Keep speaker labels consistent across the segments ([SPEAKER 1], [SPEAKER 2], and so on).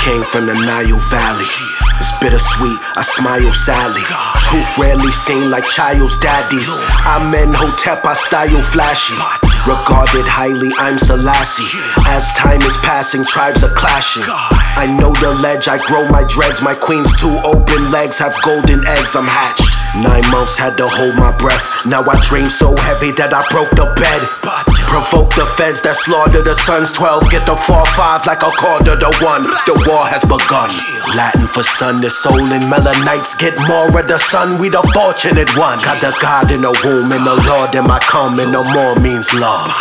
[SPEAKER 1] came from the Nile Valley. It's bittersweet, I smile sadly. Truth rarely seen like child's daddies. Amen Hotep, I style flashy. Regarded highly, I'm Selassie. As time is passing, tribes are clashing. I know the ledge, I grow my dreads. My queen's two open legs have golden eggs, I'm hatched. 9 months had to hold my breath. Now I dream so heavy that I broke the bed. Provoke the feds that slaughter the sons. 12 get the 4-5 like a quarter to 1. The war has begun. Latin for sun, the soul and Melanites get more of the sun. We the fortunate ones. Got the God in the womb and the Lord in my come, and no more means love.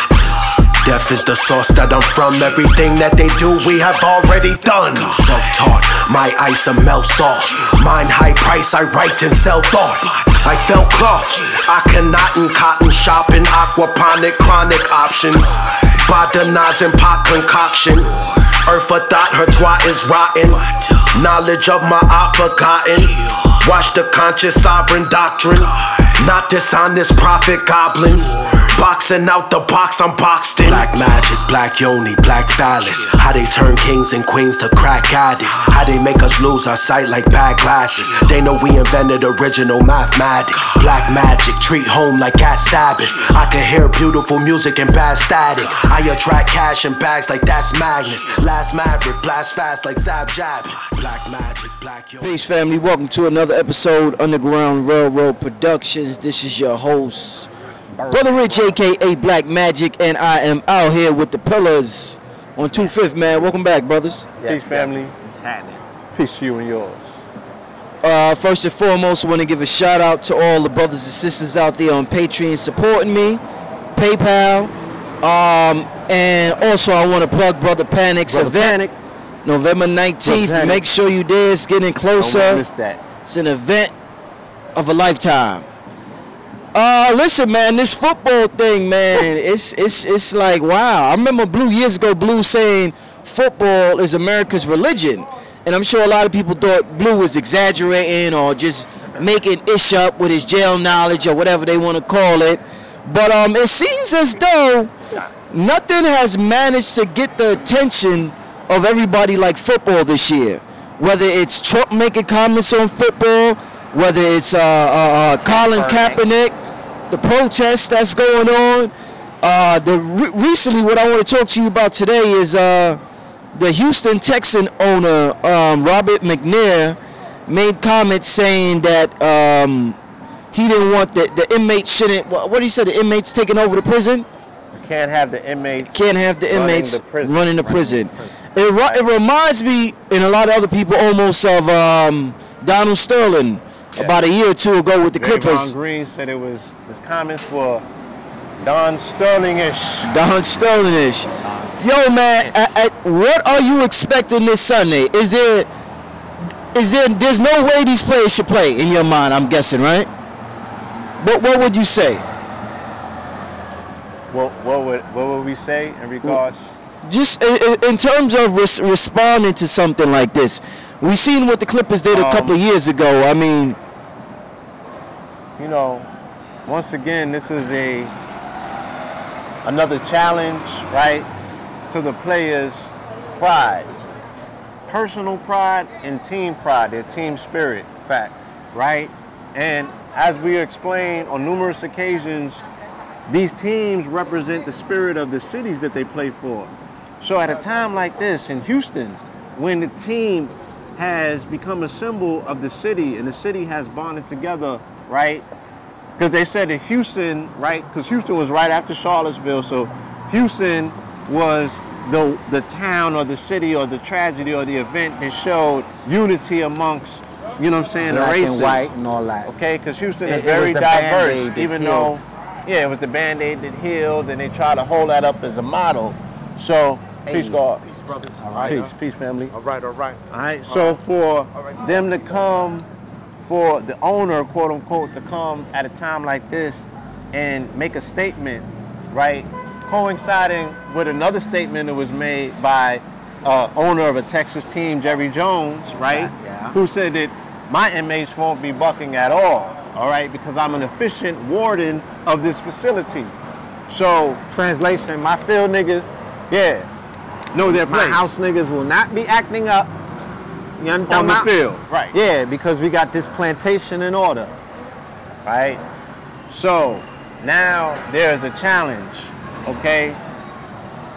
[SPEAKER 1] Death is the source that I'm from. Everything that they do, we have already done. Self-taught, my ice a melt salt. Mine high price, I write and sell thought. I felt cloth, I cannot in cotton shopping. Aquaponic, chronic options. Badanaz and pot concoction. Earth a thought, her twat is rotten. Knowledge of my art forgotten. Watch the conscious sovereign doctrine. Not dishonest prophet goblins. Boxing out the box, I'm boxed in. Black magic, black yoni, black phallus. How they turn kings and queens to crack addicts. How they make us lose our sight like bad glasses. They know we invented original mathematics. Black magic, treat home like at Sabbath. I can hear beautiful music and bad static. I attract cash in bags like that's Magnus. Last Maverick, blast fast like Zab Jab. Black magic, black yoni.
[SPEAKER 2] Peace, family. Welcome to another episode, Underground Railroad Productions. This is your host, Brother Rich, a.k.a. Black Magic, and I am out here with the Pillars on 25th, man. Welcome back, brothers.
[SPEAKER 3] Peace, family. It's happening. Peace to you and yours.
[SPEAKER 2] First and foremost, I want to give a shout out to all the brothers and sisters out there on Patreon supporting me, PayPal, and also I want to plug Brother Panic's event, November 19th. Make sure you there. It's getting closer.
[SPEAKER 3] Don't miss that.
[SPEAKER 2] It's an event of a lifetime. Listen, man, this football thing, man, it's like, wow. I remember years ago, Blue saying football is America's religion. And I'm sure a lot of people thought Blue was exaggerating or just making ish up with his jail knowledge or whatever they want to call it. But it seems as though nothing has managed to get the attention of everybody like football this year. Whether it's Trump making comments on football, whether it's Colin Kaepernick, the protests that's going on. Recently, what I want to talk to you about today is the Houston Texan owner, Robert McNair, made comments saying that he didn't want the inmates shouldn't. What he said, the inmates taking over the prison.
[SPEAKER 3] You can't have the inmates.
[SPEAKER 2] Can't have the inmates running the prison. It reminds me, and a lot of other people, almost of Donald Sterling. Yeah. About a year or two ago with the Clippers.
[SPEAKER 3] Don Green said his comments were Don Sterling-ish.
[SPEAKER 2] Don Sterling-ish. Yo, man, what are you expecting this Sunday? There's no way these players should play in your mind, I'm guessing, right? What would you say?
[SPEAKER 3] What would we say in regards?
[SPEAKER 2] Just in terms of responding to something like this. We seen what the Clippers did a couple of years ago. I mean,
[SPEAKER 3] you know, once again, this is another challenge, right, to the players' pride, personal pride and team pride, their team spirit, facts, right? And as we explained on numerous occasions, these teams represent the spirit of the cities that they play for. So at a time like this in Houston, when the team has become a symbol of the city and the city has bonded together, right? Because they said that Houston, right? Because Houston was right after Charlottesville, so Houston was the town or the city or the tragedy or the event that showed unity amongst, you know what I'm saying,
[SPEAKER 4] black
[SPEAKER 3] the races.
[SPEAKER 4] And white and all that.
[SPEAKER 3] Okay, because Houston is very diverse, even though, yeah, it was the Band-Aid that healed, and they try to hold that up as a model. So, peace, God.
[SPEAKER 4] Peace, brothers. All right.
[SPEAKER 3] Peace, family.
[SPEAKER 4] All right. All
[SPEAKER 3] right. So for them to come, for the owner, quote unquote, to come at a time like this and make a statement, right, coinciding with another statement that was made by owner of a Texas team, Jerry Jones, right, who said that my inmates won't be bucking at all right, because I'm an efficient warden of this facility. So, translation, my field niggas, know their place. My house niggas will not be acting up You understand?
[SPEAKER 5] On the field,
[SPEAKER 3] right? Yeah, because we got this plantation in order, right? So now there's a challenge, okay?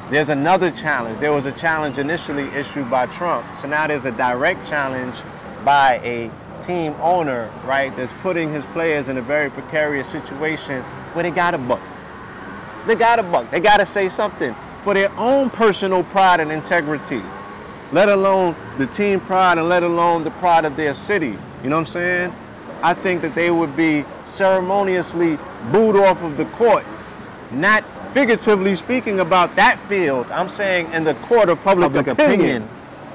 [SPEAKER 3] There's another challenge. There was a challenge initially issued by Trump. So now there's a direct challenge by a team owner, right, that's putting his players in a very precarious situation where they got to buck. They got to buck. They got to say something for their own personal pride and integrity, let alone the team pride and let alone the pride of their city. You know what I'm saying? I think that they would be ceremoniously booed off of the court, not figuratively speaking about that field. I'm saying in the court of public opinion.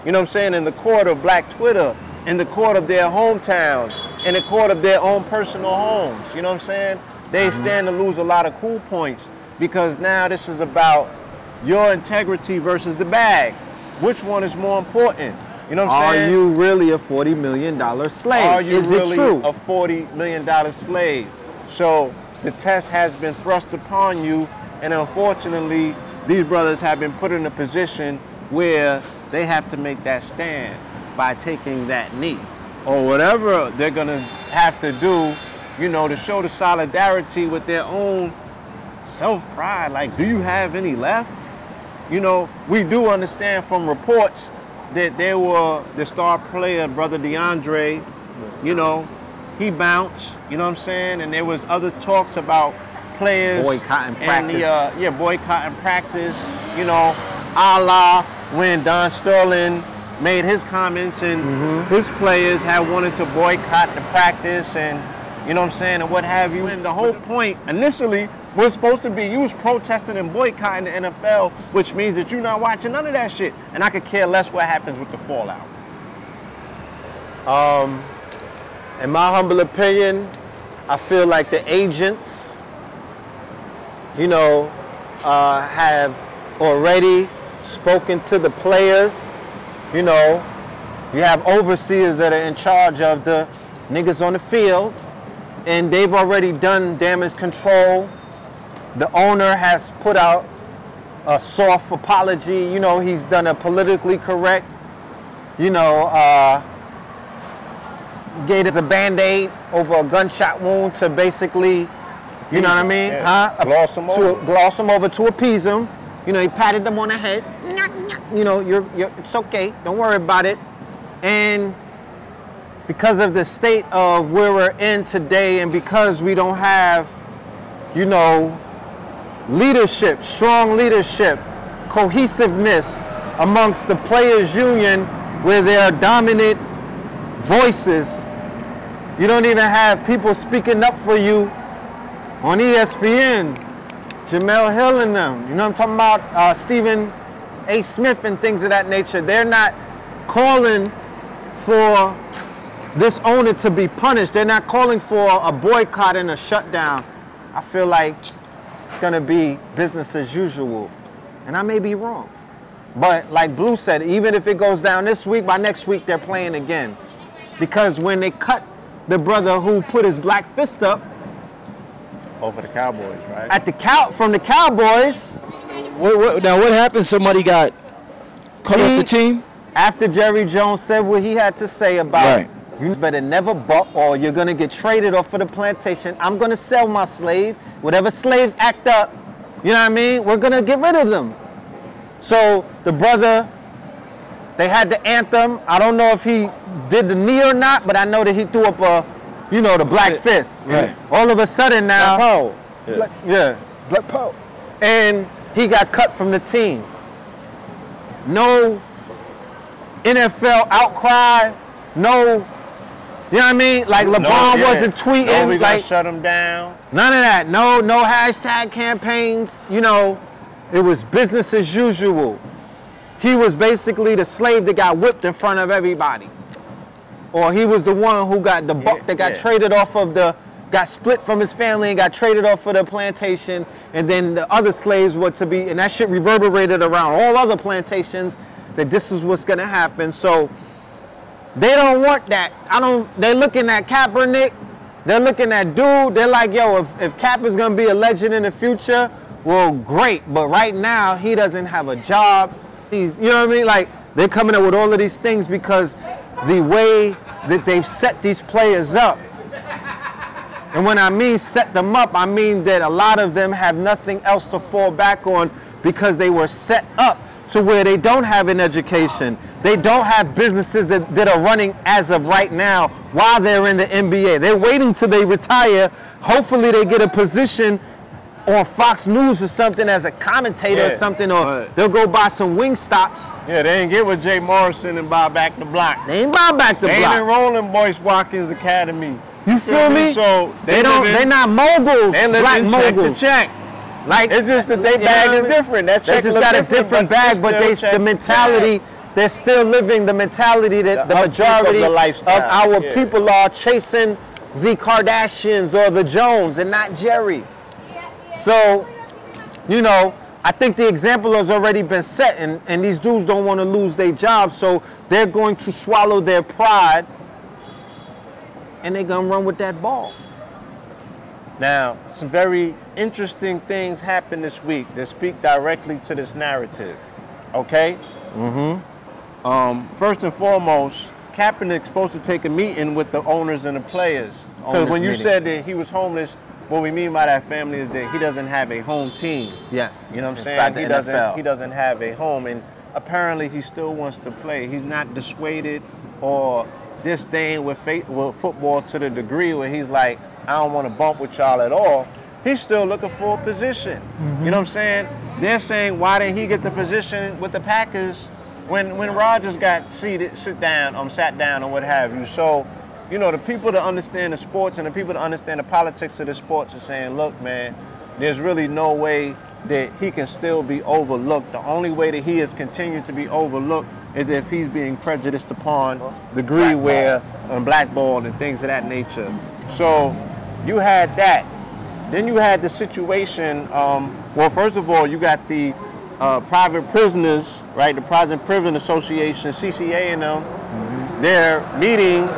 [SPEAKER 3] You know what I'm saying? In the court of Black Twitter, in the court of their hometowns, in the court of their own personal homes. You know what I'm saying? They stand to lose a lot of cool points because now this is about your integrity versus the bag. Which one is more important? You know what I'm saying?
[SPEAKER 5] Are you really a $40 million slave?
[SPEAKER 3] Are you really
[SPEAKER 5] it true?
[SPEAKER 3] a $40 million slave? So the test has been thrust upon you, and unfortunately, these brothers have been put in a position where they have to make that stand by taking that knee or whatever they're gonna have to do, you know, to show the solidarity with their own self-pride. Like, do you have any left? You know, we do understand from reports that there were the star player, brother DeAndre, you know, he bounced, you know what I'm saying? And there was other talks about players
[SPEAKER 5] boycotting practice.
[SPEAKER 3] And boycotting practice, you know, a la when Don Sterling made his comments and his players had wanted to boycott the practice and, you know what I'm saying, and what have you. And the whole point initially was supposed to be you was protesting and boycotting the NFL, which means that you're not watching none of that shit. And I could care less what happens with the fallout.
[SPEAKER 5] In my humble opinion, I feel like the agents, you know, have already spoken to the players. You know, you have overseers that are in charge of the niggas on the field, and they've already done damage control. The owner has put out a soft apology. You know, he's done a politically correct, you know, gave us a Band-Aid over a gunshot wound to basically, you know what I mean?
[SPEAKER 3] Yeah. Gloss him over.
[SPEAKER 5] To gloss him over, to appease him. You know, he patted them on the head. You know, it's okay. Don't worry about it. And because of the state of where we're in today, and because we don't have, you know, leadership, strong leadership, cohesiveness amongst the players' union, where there are dominant voices. You don't even have people speaking up for you on ESPN, Jamel Hill and them. You know what I'm talking about? Stephen A. Smith and things of that nature. They're not calling for this owner to be punished. They're not calling for a boycott and a shutdown. I feel like it's gonna be business as usual. And I may be wrong. But like Blue said, even if it goes down this week, by next week they're playing again. Because when they cut the brother who put his black fist up
[SPEAKER 3] over the Cowboys, right?
[SPEAKER 5] At the from the Cowboys.
[SPEAKER 2] Now what happened? Somebody got cut off the team?
[SPEAKER 5] After Jerry Jones said what he had to say about you better never buck or you're gonna get traded off for the plantation. I'm gonna sell my slave. Whatever slaves act up, you know what I mean? We're gonna get rid of them. So the brother, they had the anthem. I don't know if he did the knee or not, but I know that he threw up a, you know, the black fist.
[SPEAKER 2] Right.
[SPEAKER 5] All of a sudden now,
[SPEAKER 3] Black power.
[SPEAKER 5] Black power. And he got cut from the team. No NFL outcry, no, you know what I mean? Like LeBron wasn't tweeting.
[SPEAKER 3] No, we
[SPEAKER 5] like,
[SPEAKER 3] gonna shut him down.
[SPEAKER 5] None of that. No hashtag campaigns. You know, it was business as usual. He was basically the slave that got whipped in front of everybody. Or he was the one who got the buck that got traded off of got split from his family and got traded off of the plantation. And then the other slaves were to be, and that shit reverberated around all other plantations that this is what's gonna happen. So they don't want that. They're looking at Kaepernick. They're looking at dude. They're like, yo, if Cap is gonna be a legend in the future, well, great. But right now, he doesn't have a job. He's, you know what I mean? Like, they're coming up with all of these things because the way that they've set these players up. And when I mean set them up, I mean that a lot of them have nothing else to fall back on because they were set up to where they don't have an education. They don't have businesses that are running as of right now while they're in the NBA. They're waiting till they retire. Hopefully they get a position on Fox News or something as a commentator or something, or they'll go buy some wing stops.
[SPEAKER 3] Yeah, they ain't get with Jay Morrison and buy back the block.
[SPEAKER 5] They ain't buy back the block.
[SPEAKER 3] They ain't enrolling Boyce Watkins Academy.
[SPEAKER 5] You feel me?
[SPEAKER 3] So they're
[SPEAKER 5] not moguls.
[SPEAKER 3] They
[SPEAKER 5] black
[SPEAKER 3] living
[SPEAKER 5] moguls.
[SPEAKER 3] check to check.
[SPEAKER 5] Like,
[SPEAKER 3] it's just that they bag is different. That check
[SPEAKER 5] they just got a different bag, but the mentality, they're still living the mentality that the majority of our people are chasing the Kardashians or the Jones and not Jerry. So, you know, I think the example has already been set, and these dudes don't want to lose their jobs, so they're going to swallow their pride and they're going to run with that ball.
[SPEAKER 3] Now, some very interesting things happened this week that speak directly to this narrative, okay? First and foremost, Kaepernick's supposed to take a meeting with the owners and the players. Because when you said that he was homeless, what we mean by that, family, is that he doesn't have a home team.
[SPEAKER 5] Yes.
[SPEAKER 3] You know what I'm saying? He doesn't have a home, and apparently he still wants to play. He's not dissuaded or disdained with football to the degree where he's like, I don't want to bump with y'all at all. He's still looking for a position. You know what I'm saying? They're saying, why didn't he get the position with the Packers when Rodgers got sat down or what have you? So, you know, the people that understand the sports and the people that understand the politics of the sports are saying, look, man, there's really no way that he can still be overlooked. The only way that he has continued to be overlooked is if he's being prejudiced upon, degree where, blackballed and things of that nature. So you had that. Then you had the situation, well, first of all, you got the private prisoners, right? The Private Prison Association, CCA and them, they're meeting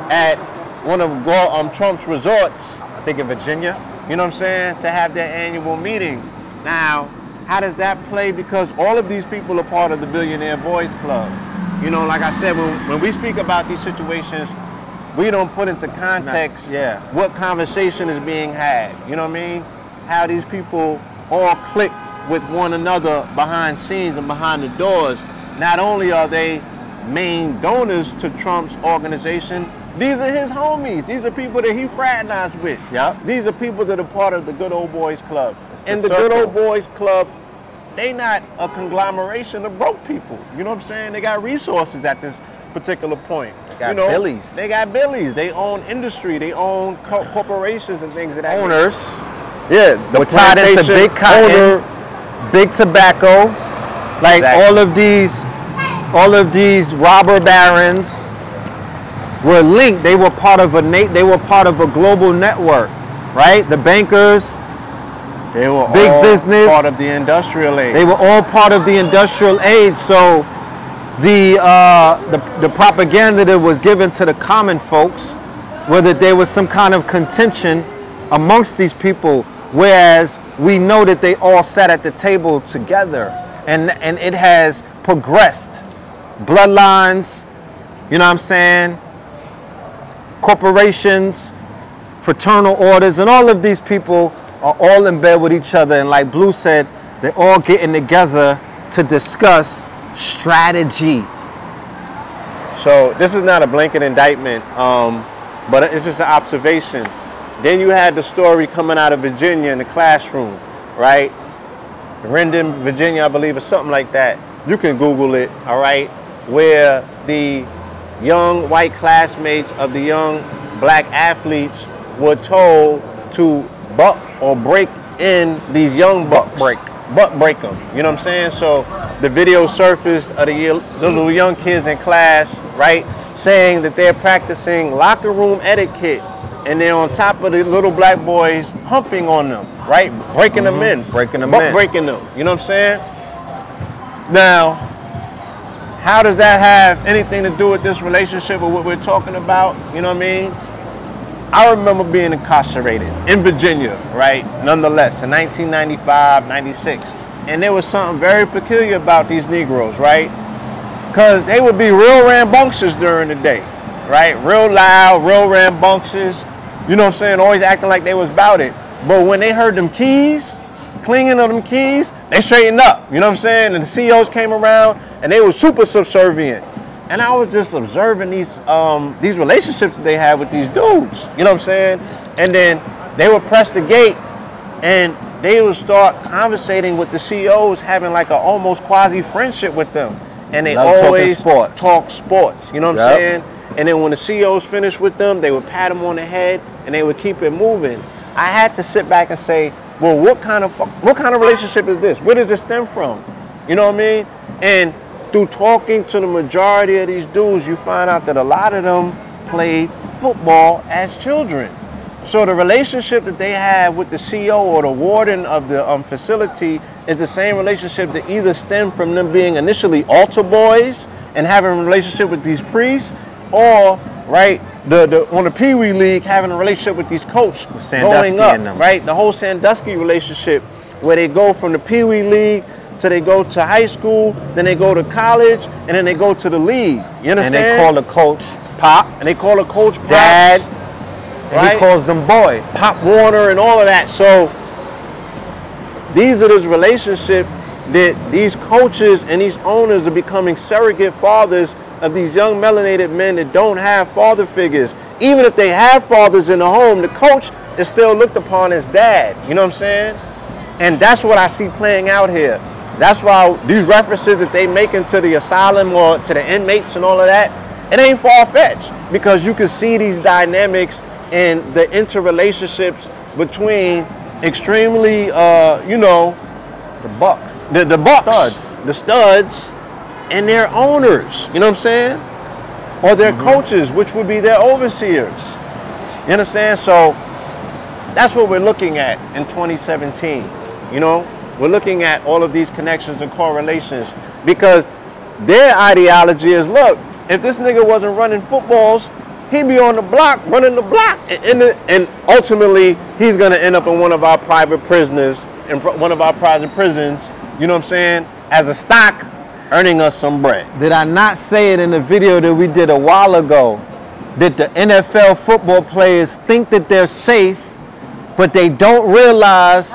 [SPEAKER 3] at one of Trump's resorts, I think in Virginia, you know what I'm saying, to have their annual meeting. Now, how does that play? Because all of these people are part of the Billionaire Boys Club. You know, like I said, when we speak about these situations, we don't put into context what conversation is being had. You know what I mean? How these people all click with one another behind scenes and behind the doors. Not only are they main donors to Trump's organization, these are his homies. These are people that he fraternized with. These are people that are part of the Good Old Boys Club. And the Good Old Boys Club, they not a conglomeration of broke people. You know what I'm saying? They got resources at this particular point.
[SPEAKER 5] They got Billies.
[SPEAKER 3] They got Billies. They own industry. They own corporations and things of that
[SPEAKER 5] owners.
[SPEAKER 3] Nature. Yeah.
[SPEAKER 5] We're tied into big cotton, big tobacco. Like all of these robber barons were linked. They were part of a global network, right? The bankers,
[SPEAKER 3] they were
[SPEAKER 5] big
[SPEAKER 3] all
[SPEAKER 5] business,
[SPEAKER 3] part of the industrial age.
[SPEAKER 5] They were all part of the industrial age. So the propaganda that was given to the common folks, whether there was some kind of contention amongst these people, whereas we know that they all sat at the table together, and it has progressed. Bloodlines, you know what I'm saying? Corporations, fraternal orders, and all of these people are all in bed with each other. And like Blue said, they're all getting together to discuss strategy.
[SPEAKER 3] So this is not a blanket indictment, but it's just an observation. Then you had the story coming out of Virginia in the classroom, right? Rendon, Virginia, I believe, or something like that. You can Google it, all right? Where the young white classmates of the young black athletes were told to buck or break in these young buck break them. You know what I'm saying? So the video surfaced of the little young kids in class, right, saying that they're practicing locker room etiquette, and they're on top of the little black boys, humping on them, right, breaking them in, breaking them. You know what I'm saying? Now, how does that have anything to do with this relationship or what we're talking about? You know what I mean? I remember being incarcerated in Virginia, right? Nonetheless, in 1995, 96. And there was something very peculiar about these Negroes, right? Because they would be real rambunctious during the day, right? Real loud, real rambunctious. You know what I'm saying? Always acting like they was about it. But when they heard them keys, clinging on them keys, they straightened up. You know what I'm saying? And the CEOs came around and they were super subservient. And I was just observing these relationships that they had with these dudes. You know what I'm saying? And then they would press the gate and they would start conversating with the CEOs, having like an almost quasi friendship with them. And they always talk sports. You know what I'm saying? And then when the CEOs finished with them, they would pat them on the head and they would keep it moving. I had to sit back and say, well, what kind of relationship is this? Where does it stem from? You know what I mean? And through talking to the majority of these dudes, you find out that a lot of them played football as children. So the relationship that they have with the CEO or the warden of the facility is the same relationship that either stemmed from them being initially altar boys and having a relationship with these priests, or right on the Pee Wee League having a relationship with these coaches going up, right? The whole Sandusky relationship, where they go from the Pee Wee League till they go to high school, then they go to college, and then they go to the league. You understand?
[SPEAKER 5] And they call the coach Pop,
[SPEAKER 3] and they call the coach Pop,
[SPEAKER 5] Dad.
[SPEAKER 3] Right?
[SPEAKER 5] He calls them boy,
[SPEAKER 3] Pop Warner, and all of that. So these are this relationship that these coaches and these owners are becoming surrogate fathers of these young melanated men that don't have father figures. Even if they have fathers in the home, the coach is still looked upon as dad. You know what I'm saying? And that's what I see playing out here. That's why these references that they make into the asylum or to the inmates and all of that, it ain't far-fetched, because you can see these dynamics and the interrelationships between extremely,
[SPEAKER 5] the bucks,
[SPEAKER 3] the studs, and their owners. You know what I'm saying? Or their coaches, which would be their overseers. You understand? So that's what we're looking at in 2017. You know, we're looking at all of these connections and correlations, because their ideology is, look, if this nigga wasn't running footballs, he'd be on the block, running the block, and ultimately he's gonna end up in one of our private prisoners, in one of our private prisons, you know what I'm saying, as a stock, earning us some bread.
[SPEAKER 5] Did I not say it in the video that we did a while ago, that the NFL football players think that they're safe, but they don't realize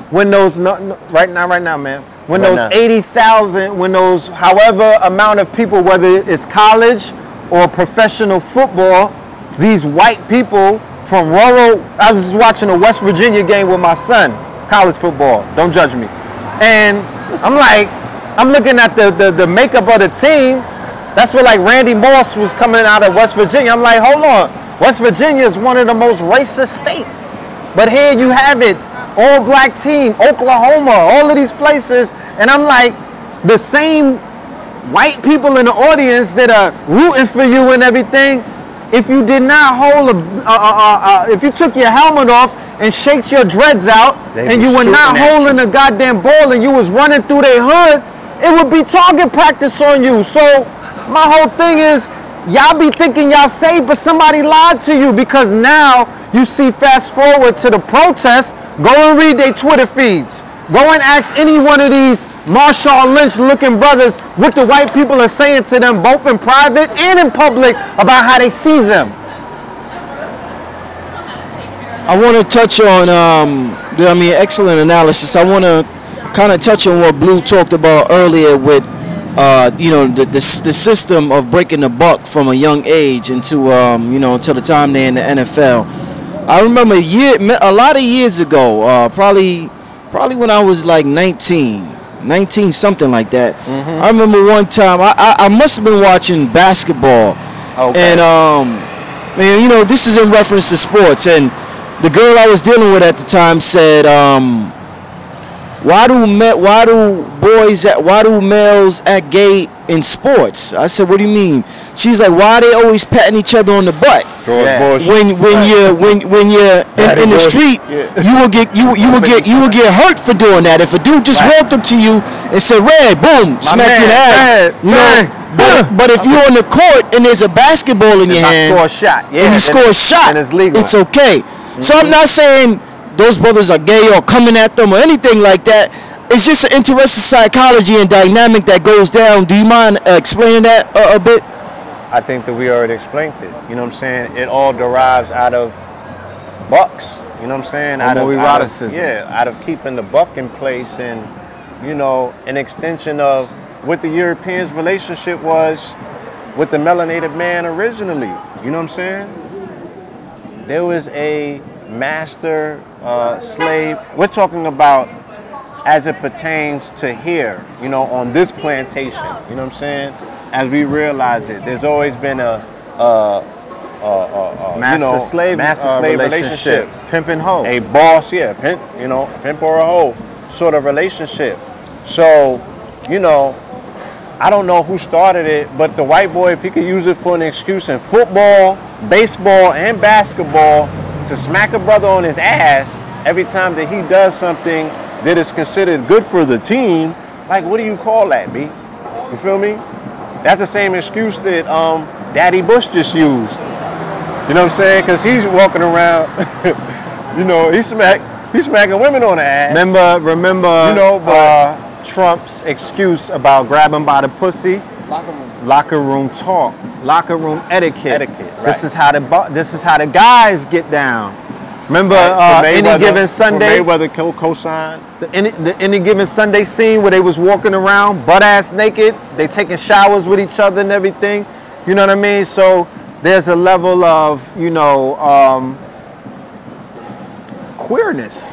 [SPEAKER 5] when those, right now, man, when those 80,000, when those however amount of people, whether it's college or professional football, these white people from rural, I was just watching a West Virginia game with my son, college football, don't judge me. And I'm looking at the makeup of the team. That's where like Randy Moss was coming out of West Virginia. I'm like, hold on, West Virginia is one of the most racist states. But here you have it, all black team, Oklahoma, all of these places. And I'm like, the same white people in the audience that are rooting for you and everything, if you did not hold if you took your helmet off and shaked your dreads out, and you were not holding a goddamn ball and you was running through their hood, it would be target practice on you. So my whole thing is, y'all be thinking y'all safe, but somebody lied to you, because now you see, fast forward to the protests, go and read their Twitter feeds. Go and ask any one of these Marshawn Lynch looking brothers what the white people are saying to them, both in private and in public, about how they see them.
[SPEAKER 2] I want to touch on, excellent analysis. I want to kind of touch on what Blue talked about earlier with, the system of breaking the buck from a young age into, until the time they're in the NFL. I remember a lot of years ago, probably when I was like 19, something like that. I remember one time, I must have been watching basketball. Okay. And, this is in reference to sports. And the girl I was dealing with at the time said, why do males act gay in sports? I said, what do you mean? She's like, why are they always patting each other on the butt? When you're in the street, you will get hurt for doing that. If a dude just walked up to you and said, "Red," boom, smack you in the ass. But if you're on the court and there's a basketball in your hand,
[SPEAKER 5] score a shot,
[SPEAKER 2] and you score a shot, it's okay. So I'm not saying those brothers are gay or coming at them or anything like that. it's just an interesting psychology and dynamic that goes down. Do you mind explaining that a bit?
[SPEAKER 3] I think that we already explained it. You know what I'm saying? It all derives out of bucks. You know what I'm saying? Out of keeping the buck in place, and you know, an extension of what the Europeans' relationship was with the melanated man originally. You know what I'm saying? There was a master slave. We're talking about as it pertains to here, you know, on this plantation. You know what I'm saying? As we realize it, there's always been a
[SPEAKER 5] master-slave relationship. Pimp and hoe.
[SPEAKER 3] A boss, yeah, pimp or a hoe sort of relationship. So, you know, I don't know who started it, but the white boy, if he could use it for an excuse in football, baseball, and basketball to smack a brother on his ass every time that he does something that is considered good for the team, like, what do you call that, B? You feel me? That's the same excuse that Daddy Bush just used. You know what I'm saying? Because he's walking around, you know, he's smacking women on the ass.
[SPEAKER 5] Remember, you know, Trump's excuse about grabbing by the pussy? Locker room talk, locker room etiquette. Right. This is how the guys get down. Remember any given Sunday?
[SPEAKER 3] Mayweather co-signed.
[SPEAKER 5] Any given Sunday scene where they was walking around butt ass naked, they taking showers with each other and everything. You know what I mean? So there's a level of, you know, queerness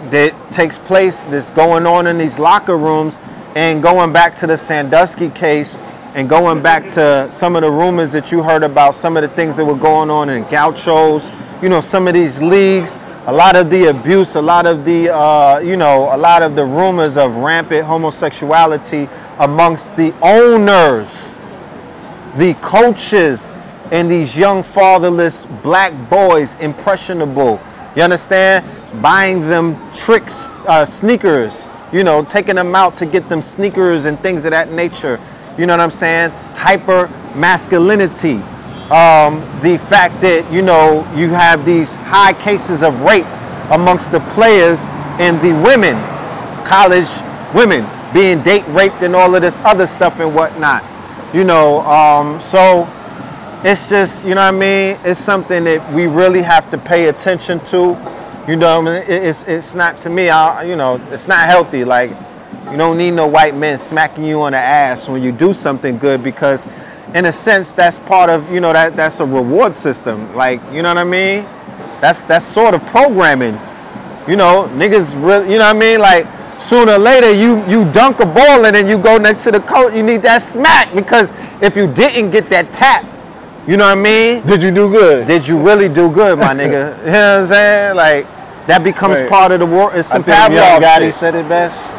[SPEAKER 5] that takes place, that's going on in these locker rooms. And going back to the Sandusky case, and going back to some of the rumors that you heard about, some of the things that were going on in gauchos, you know, some of these leagues, a lot of the abuse, a lot of the, you know, a lot of the rumors of rampant homosexuality amongst the owners, the coaches, and these young fatherless black boys, impressionable. You understand? Buying them tricks, sneakers, you know, taking them out to get them sneakers and things of that nature. You know what I'm saying? Hyper masculinity. The fact that, you know, you have these high cases of rape amongst the players and the women, college women being date raped and all of this other stuff and whatnot. You know, so it's just, you know what I mean? It's something that we really have to pay attention to. You know what I mean? It's not, to me, you know, it's not healthy. Like, you don't need no white men smacking you on the ass when you do something good, because in a sense, that's part of, you know, that's a reward system. Like, you know what I mean? That's sort of programming. You know, niggas really, you know what I mean? Like, sooner or later, you dunk a ball and then you go next to the coach, you need that smack, because if you didn't get that tap, you know what I mean?
[SPEAKER 3] Did you do good?
[SPEAKER 5] Did you really do good, my nigga? You know what I'm saying? Like, that becomes part of the war. It's some Pavlov shit.
[SPEAKER 3] He said it best.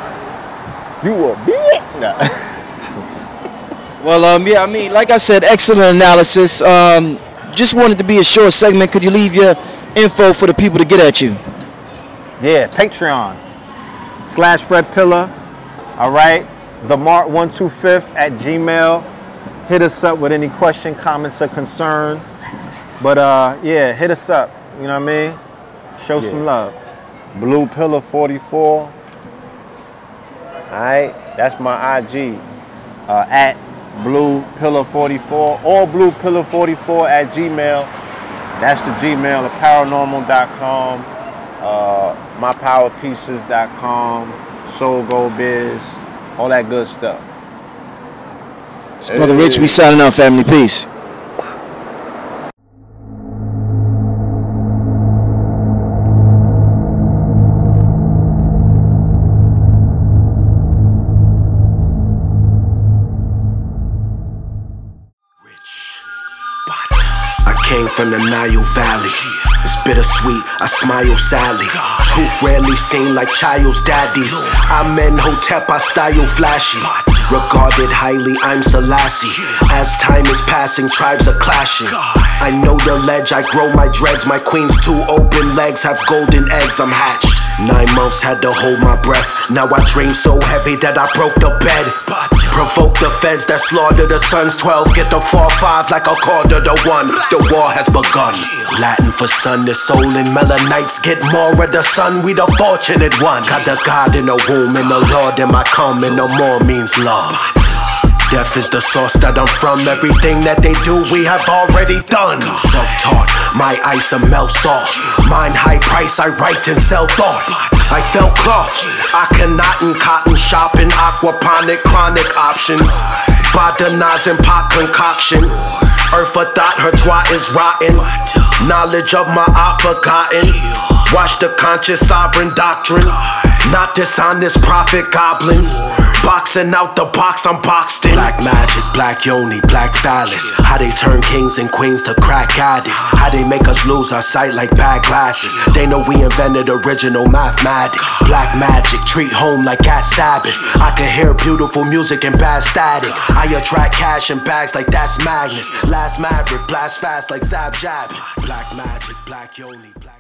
[SPEAKER 3] You a bitch. Nah.
[SPEAKER 2] Well, yeah, I mean, like I said, excellent analysis. Just wanted to be a short segment. Could you leave your info for the people to get at you?
[SPEAKER 5] Yeah, Patreon /Red Pillar. All right, themart125@gmail. Hit us up with any question, comments, or concern. But yeah, hit us up. You know what I mean? Show some love.
[SPEAKER 3] Blue Pillar 44. All right, that's my IG. At Blue Pillar 44 or Blue Pillar 44@gmail. That's the Gmail. Paranormal.com. mypowerpieces.com. Soul Gold Biz. All that good stuff.
[SPEAKER 2] It's Brother Rich, we signing out, family. Peace.
[SPEAKER 1] Came from the Nile Valley. It's bittersweet, I smile sadly. Truth rarely seen like child's daddies. Amen Hotep, I style flashy. Regarded highly, I'm Selassie. As time is passing, tribes are clashing. I know the ledge, I grow my dreads. My queen's two open legs have golden eggs, I'm hatched. 9 months had to hold my breath. Now I dream so heavy that I broke the bed. Provoke the feds that slaughter the sons. 12 get the 4-5 like a quarter to 1. The war has begun. Latin for sun, the soul and Melanites get more of the sun. We the fortunate one. Got the God in the womb and the Lord in my come, and no more means love. Death is the source that I'm from. Everything that they do, we have already done. Self-taught, my ice a melt salt. Mine high price, I write and sell thought. I felt cloth, I cannot in cotton shopping. Aquaponic, chronic options. Botanizing pot concoction. Earth a thought, her twat is rotten. Knowledge of my art forgotten. Watch the conscious sovereign doctrine. Not dishonest prophet goblins. Boxing out the box, I'm boxed in. Black magic, black yoni, black phallus. How they turn kings and queens to crack addicts. How they make us lose our sight like bad glasses. They know we invented original mathematics. Black magic, treat home like at Sabbath. I can hear beautiful music and bad static. I attract cash in bags like that's Magnus. Last maverick, blast fast like Zab Jab. Black magic, black yoni, black